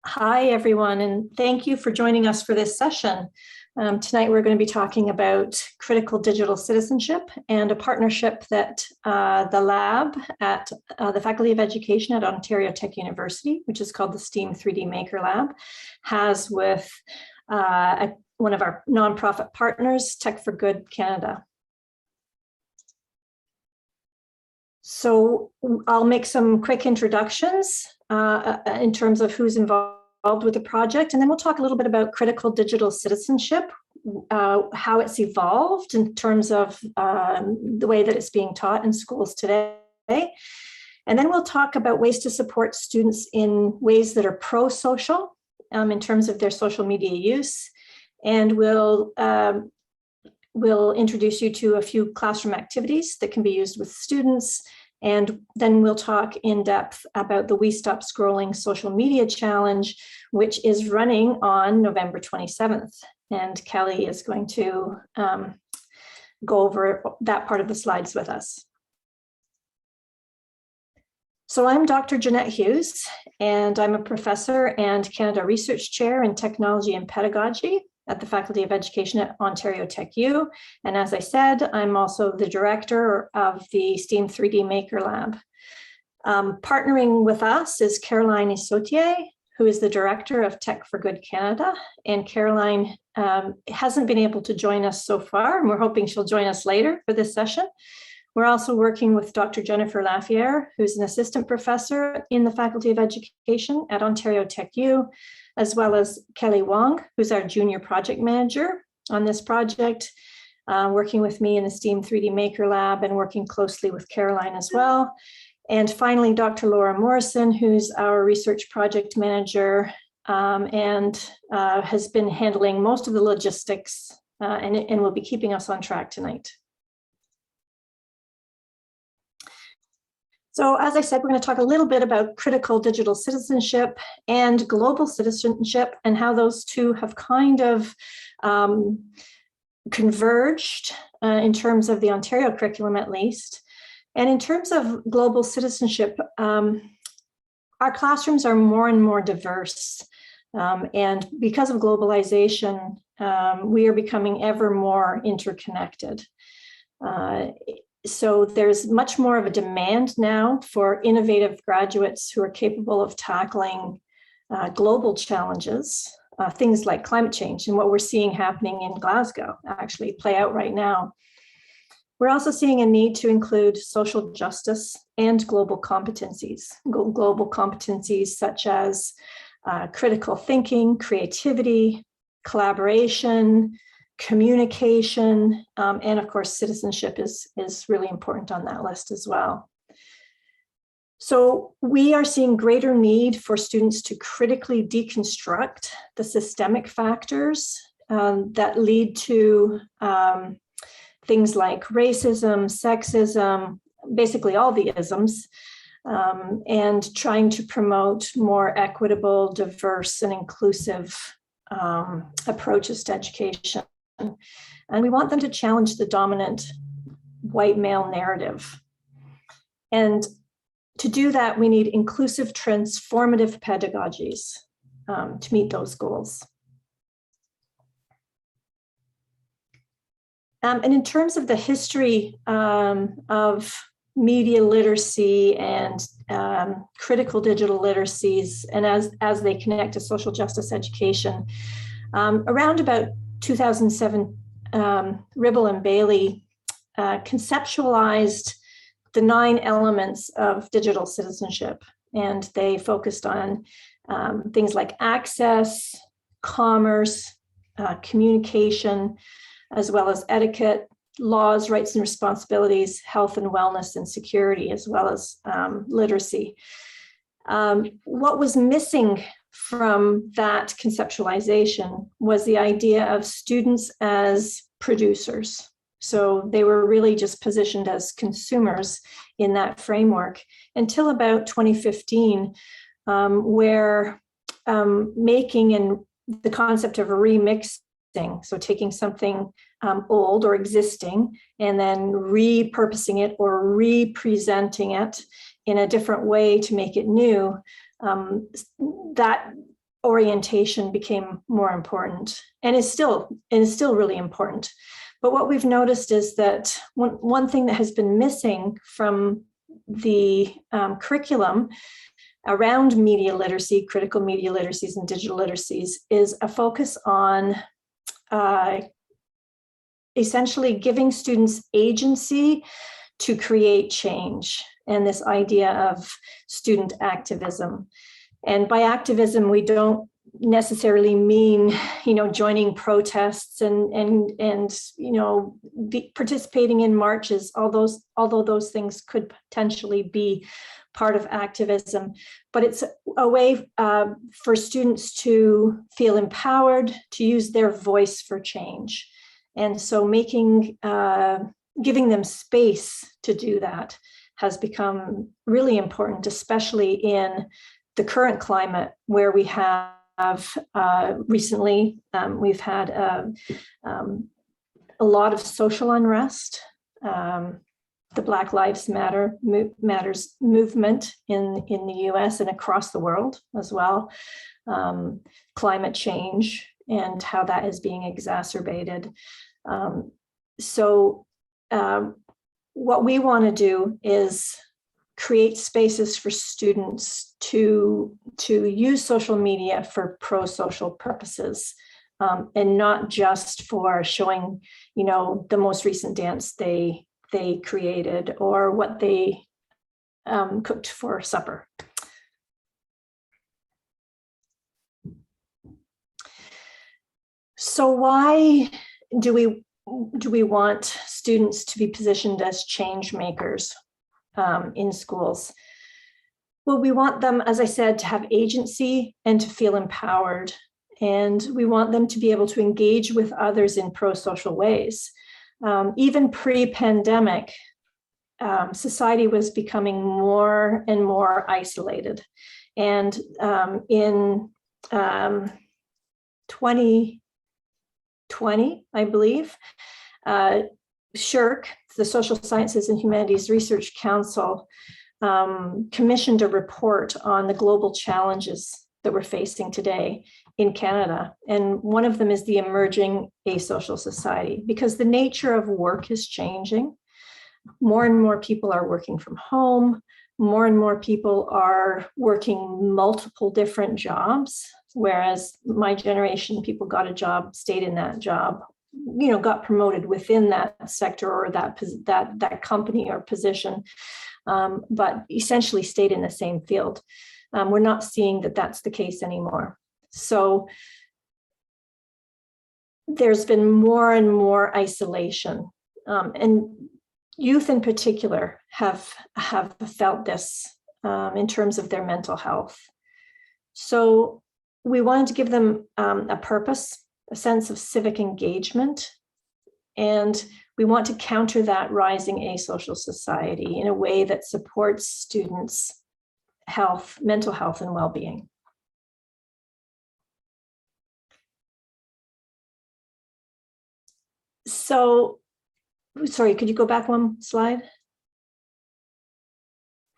Hi, everyone, and thank you for joining us for this session. Tonight, we're going to be talking about critical digital citizenship and a partnership that the lab at the Faculty of Education at Ontario Tech University, which is called the STEAM 3D Maker Lab, has with one of our nonprofit partners, Tech for Good Canada. So I'll make some quick introductions in terms of who's involved with the project, and then we'll talk a little bit about critical digital citizenship, how it's evolved in terms of the way that it's being taught in schools today. And then we'll talk about ways to support students in ways that are pro-social in terms of their social media use. And we'll introduce you to a few classroom activities that can be used with students. And then we'll talk in depth about the We Stop Scrolling Social Media Challenge, which is running on November 27th. And Kelly is going to go over that part of the slides with us. So I'm Dr. Jeanette Hughes, and I'm a professor and Canada Research Chair in Technology and Pedagogy at the Faculty of Education at Ontario Tech U. And as I said, I'm also the director of the STEAM 3D Maker Lab. Partnering with us is Caroline Isautier, who is the director of Tech for Good Canada. And Caroline hasn't been able to join us so far, and we're hoping she'll join us later for this session. We're also working with Dr. Jennifer Lafayette, who's an assistant professor in the Faculty of Education at Ontario Tech U, as well as Kelly Wong, who's our junior project manager on this project, working with me in the STEAM 3D Maker Lab and working closely with Caroline as well. And finally, Dr. Laura Morrison, who's our research project manager and has been handling most of the logistics and will be keeping us on track tonight. So as I said, we're going to talk a little bit about critical digital citizenship and global citizenship and how those two have kind of converged in terms of the Ontario curriculum, at least. And in terms of global citizenship, our classrooms are more and more diverse. And because of globalization, we are becoming ever more interconnected. So there's much more of a demand now for innovative graduates who are capable of tackling global challenges, things like climate change and what we're seeing happening in Glasgow actually play out right now. We're also seeing a need to include social justice and global competencies such as critical thinking, creativity, collaboration, communication, and of course, citizenship is really important on that list as well. So we are seeing greater need for students to critically deconstruct the systemic factors that lead to things like racism, sexism, basically all the isms, and trying to promote more equitable, diverse, and inclusive approaches to education. And we want them to challenge the dominant white male narrative. And to do that, we need inclusive, transformative pedagogies to meet those goals. And in terms of the history of media literacy and critical digital literacies, and as they connect to social justice education, around about 2007, Ribble and Bailey conceptualized the 9 elements of digital citizenship, and they focused on things like access, commerce, communication, as well as etiquette, laws, rights and responsibilities, health and wellness, and security, as well as literacy. What was missing from that conceptualization was the idea of students as producers. So they were really just positioned as consumers in that framework until about 2015, where making and the concept of remixing, so taking something old or existing and then repurposing it or representing it in a different way to make it new, that orientation became more important, and is still really important. But what we've noticed is that one thing that has been missing from the curriculum around media literacy, critical media literacies, and digital literacies is a focus on essentially giving students agency to create change, and this idea of student activism. And by activism, we don't necessarily mean, joining protests and participating in marches, although those things could potentially be part of activism. But it's a way for students to feel empowered, to use their voice for change. And so giving them space to do that has become really important, especially in the current climate where we have recently, we've had a lot of social unrest, the Black Lives Matters movement in the US and across the world as well, climate change and how that is being exacerbated. What we want to do is create spaces for students to use social media for pro-social purposes, and not just for showing, the most recent dance they created or what they cooked for supper. So why do we want students to be positioned as change makers in schools? Well, we want them, as I said, to have agency and to feel empowered. And we want them to be able to engage with others in pro-social ways. Even pre-pandemic, society was becoming more and more isolated. And in 2020, I believe, SSHRC, the Social Sciences and Humanities Research Council, commissioned a report on the global challenges that we're facing today in Canada. And one of them is the emerging asocial society, because the nature of work is changing. More and more people are working from home. More and more people are working multiple different jobs, whereas my generation, people got a job, stayed in that job, got promoted within that sector or that company or position, but essentially stayed in the same field. We're not seeing that that's the case anymore. So there's been more and more isolation, and youth in particular have felt this in terms of their mental health. So we wanted to give them a purpose, a sense of civic engagement, and we want to counter that rising asocial society in a way that supports students' health, mental health, and well-being. So, sorry, could you go back one slide?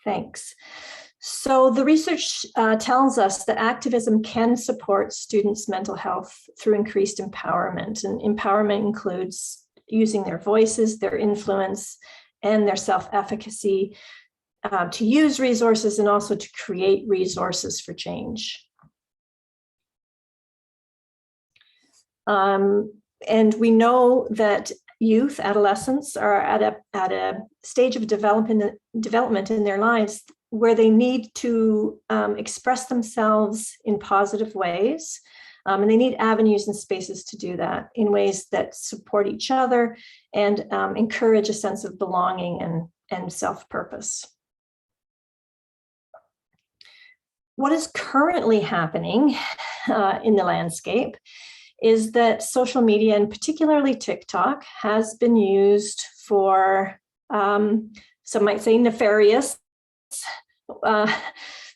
Thanks. So the research tells us that activism can support students' mental health through increased empowerment. And empowerment includes using their voices, their influence, and their self-efficacy to use resources and also to create resources for change. And we know that youth, adolescents are at a stage of development in their lives where they need to express themselves in positive ways. And they need avenues and spaces to do that in ways that support each other and encourage a sense of belonging and self-purpose. What is currently happening in the landscape is that social media, and particularly TikTok, has been used for, some might say, nefarious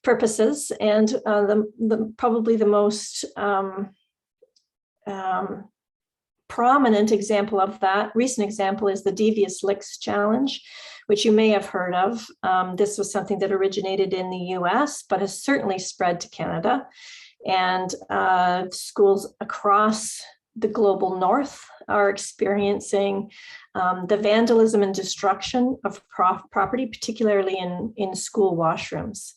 purposes. And probably the most prominent example of that, recent example, is the Devious Licks Challenge, which you may have heard of. This was something that originated in the US, but has certainly spread to Canada. And schools across the global north are experiencing the vandalism and destruction of property, particularly in school washrooms.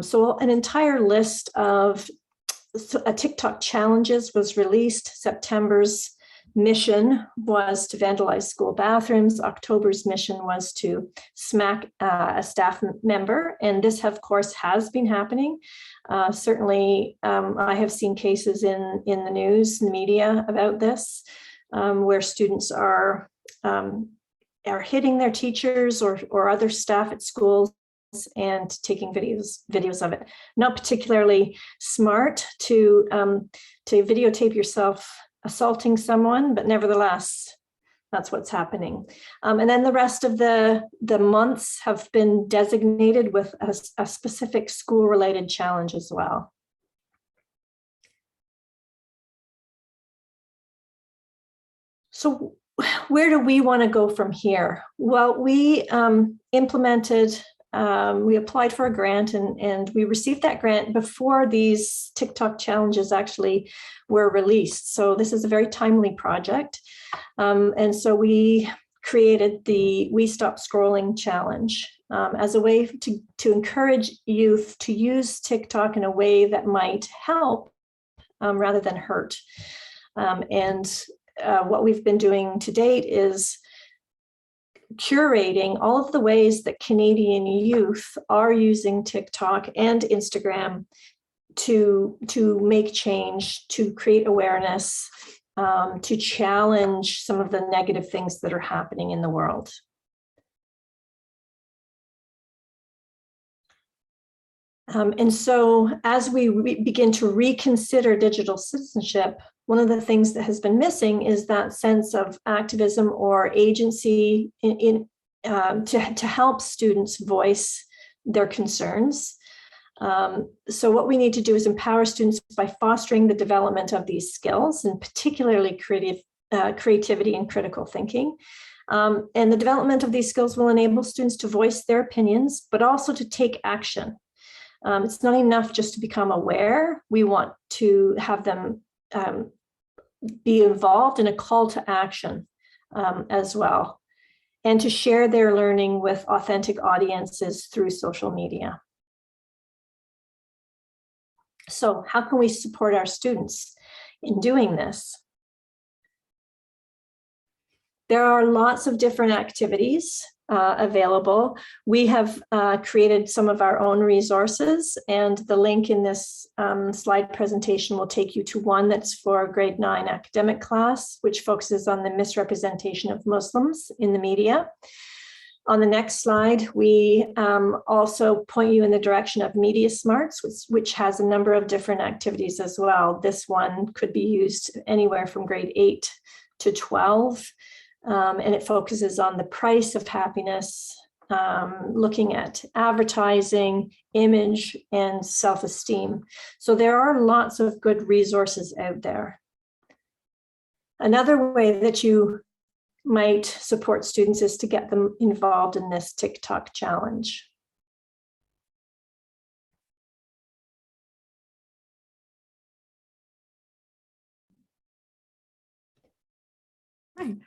So an entire list of TikTok challenges was released. September's mission was to vandalize school bathrooms. October's mission was to smack a staff member. And this, of course, has been happening. Certainly, I have seen cases in the news, in the media about this, where students are hitting their teachers or other staff at schools and taking videos of it. Not particularly smart to videotape yourself assaulting someone, but nevertheless, that's what's happening. And then the rest of the months have been designated with a specific school-related challenge as well. So where do we want to go from here? Well, we implemented we applied for a grant and we received that grant before these TikTok challenges actually were released. So this is a very timely project. And so we created the We Stop Scrolling Challenge as a way to encourage youth to use TikTok in a way that might help rather than hurt. What we've been doing to date is curating all of the ways that Canadian youth are using TikTok and Instagram to make change, to create awareness, to challenge some of the negative things that are happening in the world. And so as we begin to reconsider digital citizenship, one of the things that has been missing is that sense of activism or agency to help students voice their concerns. So what we need to do is empower students by fostering the development of these skills, and particularly creativity and critical thinking. And the development of these skills will enable students to voice their opinions, but also to take action. It's not enough just to become aware. We want to have them be involved in a call to action as well, and to share their learning with authentic audiences through social media. So how can we support our students in doing this? There are lots of different activities available. We have created some of our own resources, and the link in this slide presentation will take you to one that's for a grade 9 academic class, which focuses on the misrepresentation of Muslims in the media. On the next slide, we also point you in the direction of Media Smarts, which has a number of different activities as well. This one could be used anywhere from grade 8 to 12. And it focuses on the price of happiness, looking at advertising, image, and self-esteem. So there are lots of good resources out there. Another way that you might support students is to get them involved in this TikTok challenge.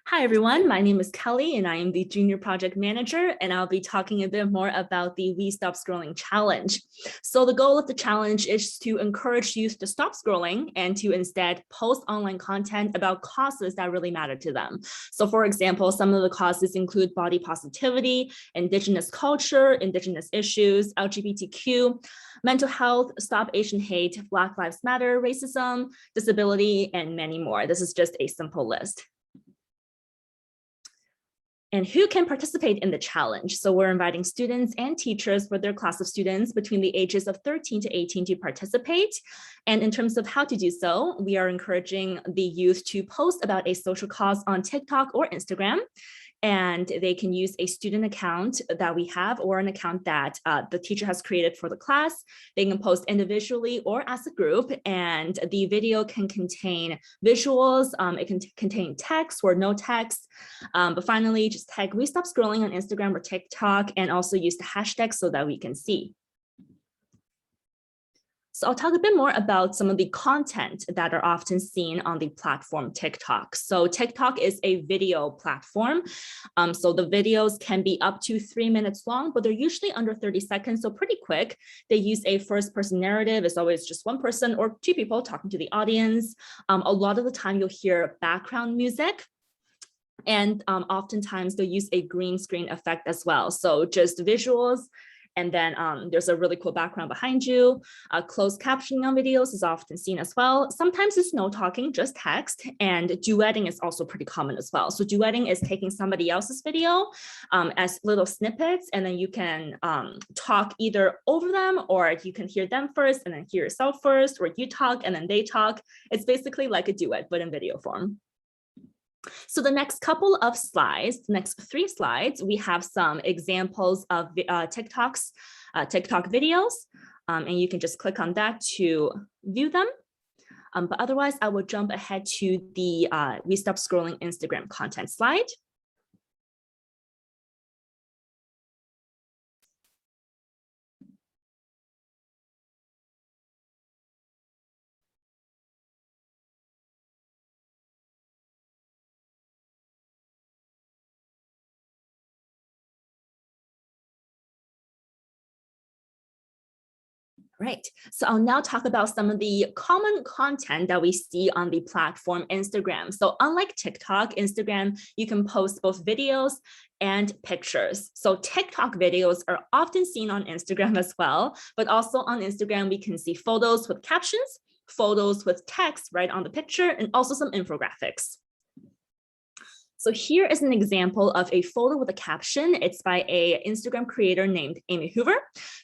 Hi, everyone. My name is Kelly, and I am the Junior Project Manager, and I'll be talking a bit more about the We Stop Scrolling Challenge. So the goal of the challenge is to encourage youth to stop scrolling and to instead post online content about causes that really matter to them. So for example, some of the causes include body positivity, Indigenous culture, Indigenous issues, LGBTQ, mental health, stop Asian hate, Black Lives Matter, racism, disability, and many more. This is just a simple list. And who can participate in the challenge? So we're inviting students and teachers with their class of students between the ages of 13 to 18 to participate. And in terms of how to do so, we are encouraging the youth to post about a social cause on TikTok or Instagram. And they can use a student account that we have or an account that the teacher has created for the class. They can post individually or as a group, and the video can contain visuals. It can contain text or no text. But finally, just tag We Stop Scrolling on Instagram or TikTok, and also use the hashtag so that we can see. So I'll talk a bit more about some of the content that are often seen on the platform TikTok. So TikTok is a video platform. So the videos can be up to 3 minutes long, but they're usually under 30 seconds, so pretty quick. They use a first-person narrative. It's always just one person or two people talking to the audience. A lot of the time you'll hear background music. And oftentimes they'll use a green screen effect as well. So just visuals. And then there's a really cool background behind you. Closed captioning on videos is often seen as well. Sometimes it's no talking, just text. And duetting is also pretty common as well. So duetting is taking somebody else's video as little snippets, and then you can talk either over them, or you can hear them first and then hear yourself first, or you talk and then they talk. It's basically like a duet, but in video form. So the next couple of slides, the next 3 slides, we have some examples of TikTok videos, and you can just click on that to view them. But otherwise, I will jump ahead to the We Stop Scrolling Instagram content slide. Right, so I'll now talk about some of the common content that we see on the platform Instagram. So unlike TikTok, Instagram, you can post both videos and pictures. So TikTok videos are often seen on Instagram as well, but also on Instagram, we can see photos with captions, photos with text right on the picture, and also some infographics. So here is an example of a photo with a caption. It's by an Instagram creator named Amy Hoover.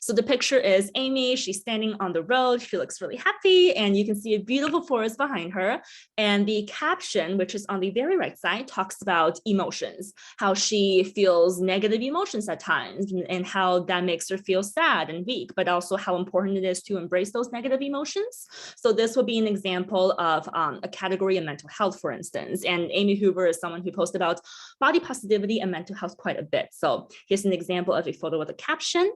So the picture is Amy, she's standing on the road, she looks really happy, and you can see a beautiful forest behind her. And the caption, which is on the very right side, talks about emotions, how she feels negative emotions at times, and how that makes her feel sad and weak, but also how important it is to embrace those negative emotions. So this would be an example of a category of mental health, for instance. And Amy Hoover is someone who posts about body positivity and mental health quite a bit. So here's an example of a photo with a caption.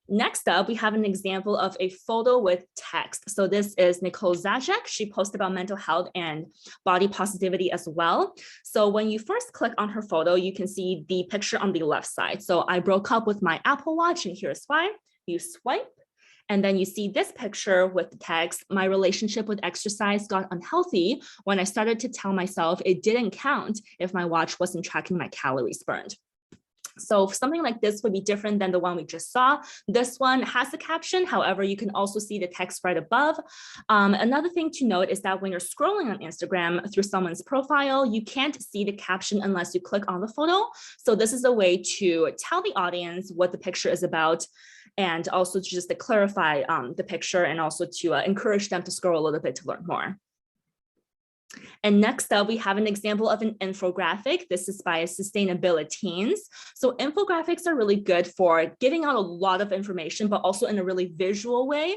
Next up, we have an example of a photo with text. So this is Nicole Zajac. She posted about mental health and body positivity as well. So when you first click on her photo, you can see the picture on the left side. So I broke up with my Apple Watch, and here's why. You swipe. And then you see this picture with the text, my relationship with exercise got unhealthy when I started to tell myself it didn't count if my watch wasn't tracking my calories burned. So something like this would be different than the one we just saw. This one has the caption. However, you can also see the text right above. Another thing to note is that when you're scrolling on Instagram through someone's profile, you can't see the caption unless you click on the photo. So this is a way to tell the audience what the picture is about, and also just to clarify the picture, and also to encourage them to scroll a little bit to learn more. And next up, we have an example of an infographic. This is by Sustainability Teens. So infographics are really good for giving out a lot of information, but also in a really visual way.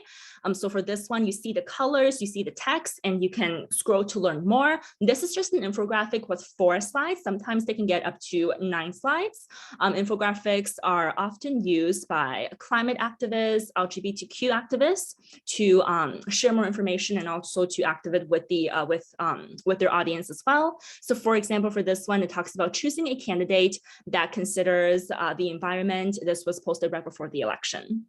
So for this one, you see the colors, you see the text, and you can scroll to learn more. This is just an infographic with 4 slides. Sometimes they can get up to 9 slides. Infographics are often used by climate activists, LGBTQ activists to share more information, and also to activate with the with their audience as well. So for example, for this one, it talks about choosing a candidate that considers the environment. This was posted right before the election.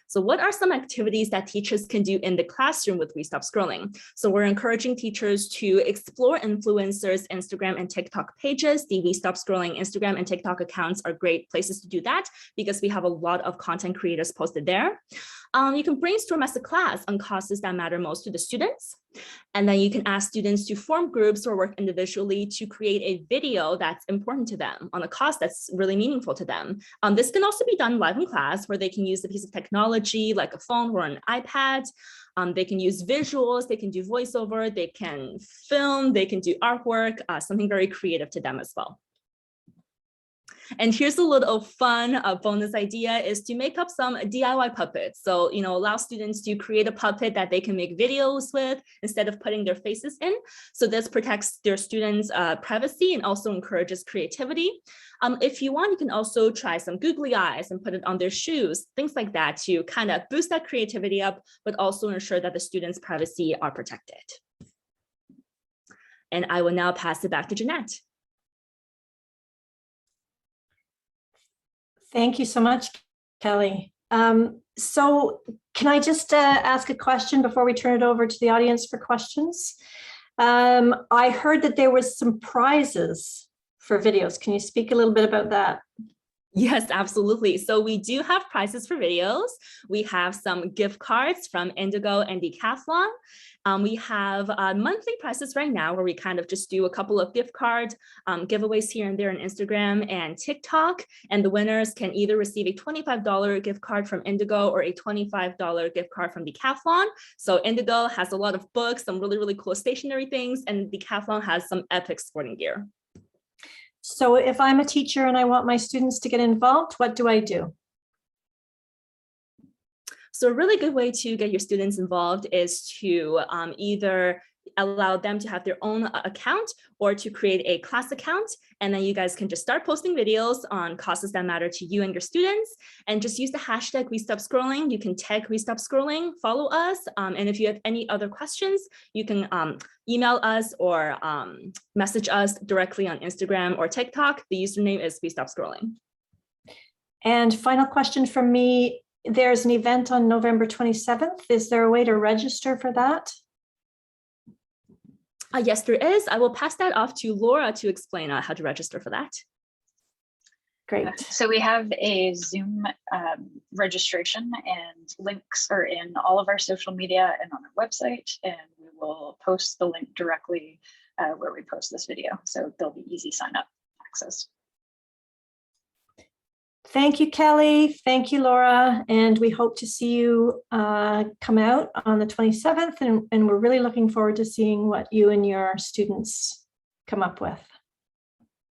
So what are some activities that teachers can do in the classroom with We Stop Scrolling? So we're encouraging teachers to explore influencers' Instagram and TikTok pages. The We Stop Scrolling Instagram and TikTok accounts are great places to do that because we have a lot of content creators posted there. You can brainstorm as a class on causes that matter most to the students. And then you can ask students to form groups or work individually to create a video that's important to them on a cause that's really meaningful to them. This can also be done live in class, where they can use a piece of technology like a phone or an iPad. They can use visuals, they can do voiceover, they can film, they can do artwork, something very creative to them as well. And here's a little fun bonus idea is to make up some DIY puppets. So, allow students to create a puppet that they can make videos with instead of putting their faces in. So this protects their students' privacy and also encourages creativity. If you want, you can also try some googly eyes and put it on their shoes, things like that to kind of boost that creativity up, but also ensure that the students' privacy are protected. And I will now pass it back to Jeanette. Thank you so much, Kelly. So can I just ask a question before we turn it over to the audience for questions? I heard that there was some prizes for videos. Can you speak a little bit about that? Yes, absolutely. So we do have prizes for videos. We have some gift cards from Indigo and Decathlon. We have monthly prizes right now where we kind of just do a couple of gift card giveaways here and there on Instagram and TikTok. And the winners can either receive a $25 gift card from Indigo or a $25 gift card from Decathlon. So Indigo has a lot of books, some really, really cool stationery things, and Decathlon has some epic sporting gear. So if I'm a teacher and I want my students to get involved, what do I do? So a really good way to get your students involved is to either allow them to have their own account or to create a class account. And then you guys can just start posting videos on causes that matter to you and your students, and just use the hashtag #WeStopScrolling. You can tag #WeStopScrolling, follow us. And if you have any other questions, you can email us or message us directly on Instagram or TikTok. The username is WeStopScrolling. And final question from me. There's an event on November 27th. Is there a way to register for that? Yes, there is. I will pass that off to Laura to explain how to register for that. Great. So we have a Zoom registration, and links are in all of our social media and on our website, and we will post the link directly where we post this video. So there'll be easy sign up access. Thank you, Kelly. Thank you, Laura. And we hope to see you come out on the 27th. And we're really looking forward to seeing what you and your students come up with.